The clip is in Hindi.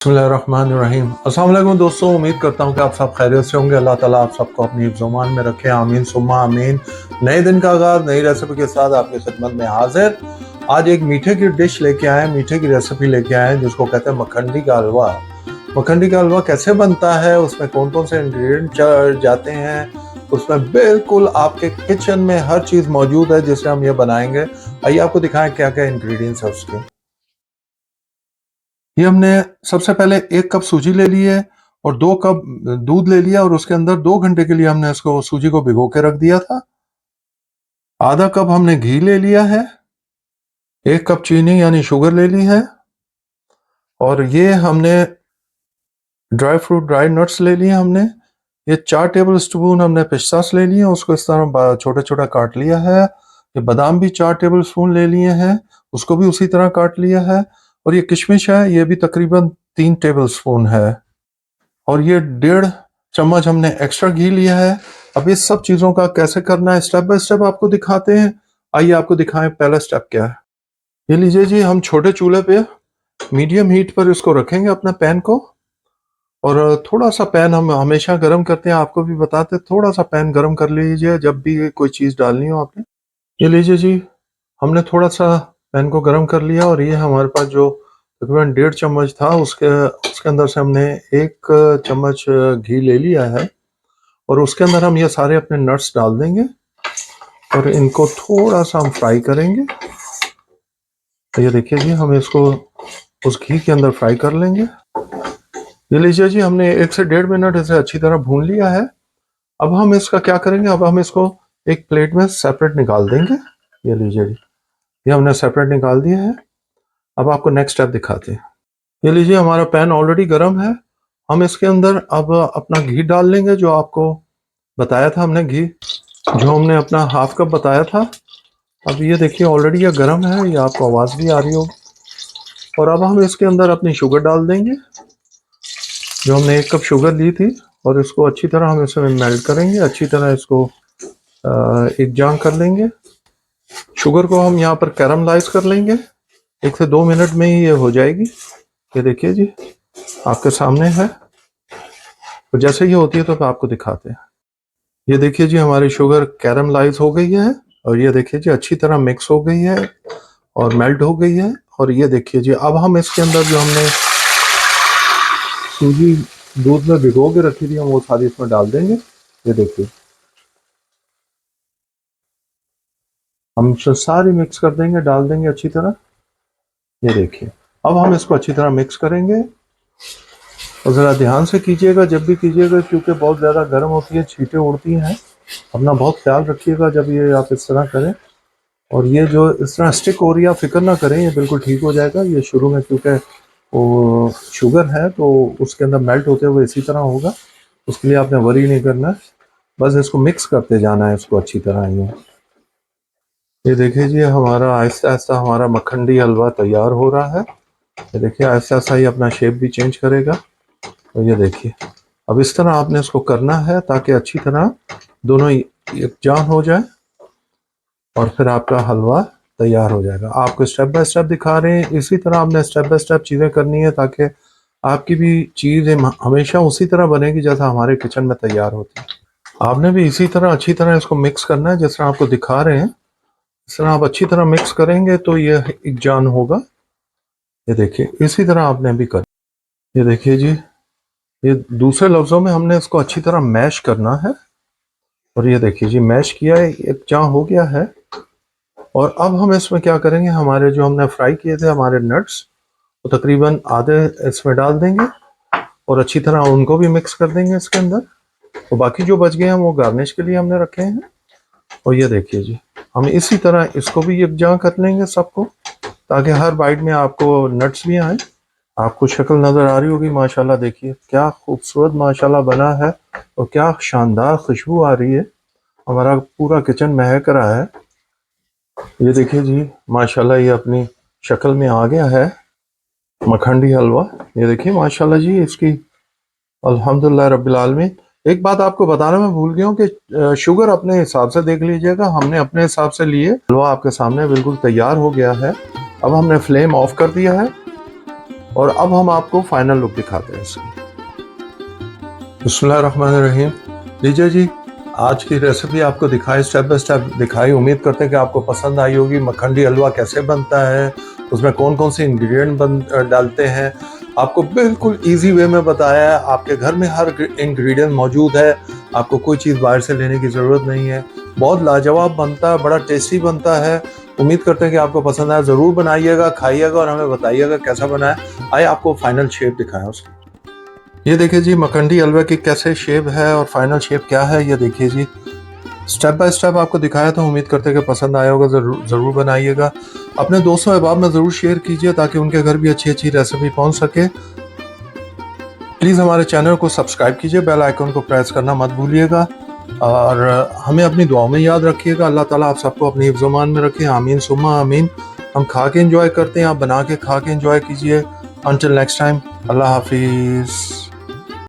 बिस्मिल्लाहिर्रहमानिर्रहीम। अस्सलाम वालेकुम दोस्तों, उम्मीद करता हूँ कि आप सब खैरियत से होंगे। अल्लाह ताला आप सबको अपनी हिफ्ज़-ओ-मान में रखे, आमीन सुम्मा आमीन। नए दिन का आगाज़ नई रेसिपी के साथ आपकी खिदमत में हाजिर। आज एक मीठे की डिश लेके आए, मीठे की रेसिपी लेके आए जिसको कहते हैं मखंडी का हलवा। मखंडी का हलवा कैसे बनता है, उसमें कौन कौन से इंग्रेडिएंट जाते हैं, उसमें बिल्कुल आपके किचन में हर चीज़ मौजूद है जिससे हम ये बनाएंगे। आइए आपको दिखाएं क्या क्या इंग्रेडिएंट्स है उसके। ये हमने सबसे पहले 1 कप सूजी ले ली है और 2 कप दूध ले लिया और उसके अंदर 2 घंटे के लिए हमने इसको सूजी को भिगो के रख दिया था। आधा कप हमने घी ले लिया है, 1 कप चीनी यानी शुगर ले ली है और ये हमने ड्राई फ्रूट ड्राई नट्स ले लिए हमने। ये 4 टेबल स्पून हमने पिस्तास ले लिए, उसको इस तरह छोटा छोटा काट लिया है। ये बादाम भी 4 टेबल स्पून ले लिए हैं, उसको भी उसी तरह काट लिया है। और ये किशमिश है, ये भी तकरीबन 3 टेबल स्पून है। और ये 1.5 चम्मच हमने एक्स्ट्रा घी लिया है। अब इस सब चीज़ों का कैसे करना है स्टेप बाय स्टेप आपको दिखाते हैं। आइए आपको दिखाएं पहला स्टेप क्या है। ये लीजिए जी, हम छोटे चूल्हे पे मीडियम हीट पर इसको रखेंगे अपना पैन को। और थोड़ा सा पैन हम हमेशा गर्म करते हैं, आपको भी बताते हैं, थोड़ा सा पैन गर्म कर लीजिए जब भी कोई चीज़ डालनी हो आपने। ये लीजिए जी, हमने थोड़ा सा पैन को गर्म कर लिया और ये हमारे पास जो तकरीबन 1.5 चम्मच था उसके उसके अंदर से हमने 1 चम्मच घी ले लिया है और उसके अंदर हम ये सारे अपने नट्स डाल देंगे और इनको थोड़ा सा हम फ्राई करेंगे। तो ये देखिए जी, हम इसको उस घी के अंदर फ्राई कर लेंगे। ये लीजिए जी, हमने 1 से 1.5 मिनट इसे अच्छी तरह भून लिया है। अब हम इसका क्या करेंगे, अब हम इसको एक प्लेट में सेपरेट निकाल देंगे। ये लीजिए जी, ये हमने सेपरेट निकाल दिया है। अब आपको नेक्स्ट स्टेप दिखाते हैं। ये लीजिए, हमारा पैन ऑलरेडी गर्म है। हम इसके अंदर अब अपना घी डाल लेंगे, जो आपको बताया था हमने, घी जो हमने अपना हाफ कप बताया था। अब ये देखिए ऑलरेडी ये गर्म है, ये आपको आवाज़ भी आ रही होगी। और अब हम इसके अंदर अपनी शुगर डाल देंगे, जो हमने 1 कप शुगर ली थी, और इसको अच्छी तरह हम इसमें मेल्ट करेंगे। अच्छी तरह इसको एक जान कर लेंगे। शुगर को हम यहाँ पर कैरमलाइज कर लेंगे। 1 से 2 मिनट में ही ये हो जाएगी। ये देखिए जी, आपके सामने है। तो जैसे ही होती है तो आपको दिखाते हैं। ये देखिए जी, हमारी शुगर कैरमलाइज हो गई है और ये देखिए जी अच्छी तरह मिक्स हो गई है और मेल्ट हो गई है। और ये देखिए जी, अब हम इसके अंदर जो हमने सूजी दूध में भिगो के रखी थी, हम वो सारी इसमें डाल देंगे। ये देखिए, हम सारी मिक्स कर देंगे, डाल देंगे अच्छी तरह। ये देखिए, अब हम इसको अच्छी तरह मिक्स करेंगे। और ज़रा ध्यान से कीजिएगा जब भी कीजिएगा, क्योंकि बहुत ज़्यादा गर्म होती है, छींटें उड़ती हैं। अपना बहुत ख्याल रखिएगा जब ये आप इस तरह करें। और ये जो इस तरह स्टिक हो रही है, आप फिक्र ना करें, ये बिल्कुल ठीक हो जाएगा। ये शुरू में क्योंकि वो शुगर है तो उसके अंदर मेल्ट होते हुए इसी तरह होगा, उसके लिए आपने वरी नहीं करना। बस इसको मिक्स करते जाना है इसको अच्छी तरह। ये देखिए जी, हमारा आहिस्ता आहिस्ता हमारा मखंडी हलवा तैयार हो रहा है। ये देखिए, आहिस्ता आहिस्ता ही अपना शेप भी चेंज करेगा। तो ये देखिए, अब इस तरह आपने इसको करना है ताकि अच्छी तरह दोनों यकजान हो जाए और फिर आपका हलवा तैयार हो जाएगा। आपको स्टेप बाय स्टेप दिखा रहे हैं, इसी तरह आपने स्टेप बाय स्टेप चीज़ें करनी है ताकि आपकी भी चीज़ें हमेशा उसी तरह बनेगी जैसा हमारे किचन में तैयार होती है। आपने भी इसी तरह अच्छी तरह इसको मिक्स करना है, जिस तरह आपको दिखा रहे हैं। इस तरह आप अच्छी तरह मिक्स करेंगे तो ये यकजान होगा। ये देखिए, इसी तरह आपने भी कर। ये देखिए जी, ये दूसरे लफ्ज़ों में हमने इसको अच्छी तरह मैश करना है। और ये देखिए जी, मैश किया है, यकजान हो गया है। और अब हम इसमें क्या करेंगे, हमारे जो हमने फ्राई किए थे हमारे नट्स, वो तकरीबन आधे इसमें डाल देंगे और अच्छी तरह उनको भी मिक्स कर देंगे इसके अंदर। तो बाकी जो बच गए हैं वो गार्निश के लिए हमने रखे हैं। और ये देखिए जी, हम इसी तरह इसको भी यकजान कर लेंगे सबको, ताकि हर बाइट में आपको नट्स भी आए। आपको शक्ल नज़र आ रही होगी, माशाल्लाह देखिए क्या खूबसूरत माशाल्लाह बना है और क्या शानदार खुशबू आ रही है। हमारा पूरा किचन महक रहा है। ये देखिए जी, माशाल्लाह ये अपनी शक्ल में आ गया है मखंडी हलवा। ये देखिए माशाल्लाह जी, इसकी अल्हम्दुलिल्लाह रब्बिल आलमीन। एक बात आपको बताना मैं भूल गया हूँ कि शुगर अपने हिसाब से देख लीजिएगा। हमने अपने हिसाब से लिए। हलवा आपके सामने बिल्कुल तैयार हो गया है। अब हमने फ्लेम ऑफ कर दिया है और अब हम आपको फाइनल लुक दिखाते हैं इसकी। बिस्मिल्लाहिर्रहमानिर्रहीम। लीजिए जी, आज की रेसिपी आपको दिखाई, स्टेप बाय स्टेप दिखाई। उम्मीद करते हैं कि आपको पसंद आई होगी। मखंडी हलवा कैसे बनता है, उसमें कौन कौन से इंग्रेडिएंट डालते हैं, आपको बिल्कुल इजी वे में बताया है। आपके घर में हर इंग्रेडिएंट मौजूद है, आपको कोई चीज़ बाहर से लेने की ज़रूरत नहीं है। बहुत लाजवाब बनता है, बड़ा टेस्टी बनता है। उम्मीद करते हैं कि आपको पसंद आया। ज़रूर बनाइएगा, खाइएगा और हमें बताइएगा कैसा बना है। आइए आपको फाइनल शेप दिखाएं उसकी। ये देखिए जी, मखंडी हलवा की कैसे शेप है और फाइनल शेप क्या है, ये देखिए जी। स्टेप बाय स्टेप आपको दिखाया था। उम्मीद करते हैं कि पसंद आया होगा। ज़रूर बनाइएगा। अपने दोस्तों अहबाब में ज़रूर शेयर कीजिए ताकि उनके घर भी अच्छी अच्छी रेसिपी पहुंच सके। प्लीज़ हमारे चैनल को सब्सक्राइब कीजिए, बेल आइकन को प्रेस करना मत भूलिएगा और हमें अपनी दुआओं में याद रखिएगा। अल्लाह ताला आप सबको अपनी हिफ्ज़-ओ-मान में रखे। आमीन सुम्मा आमीन। हम खा के एंजॉय करते हैं, आप बना के खा के एंजॉय कीजिए। अंटिल नेक्स्ट टाइम, अल्लाह हाफिज़।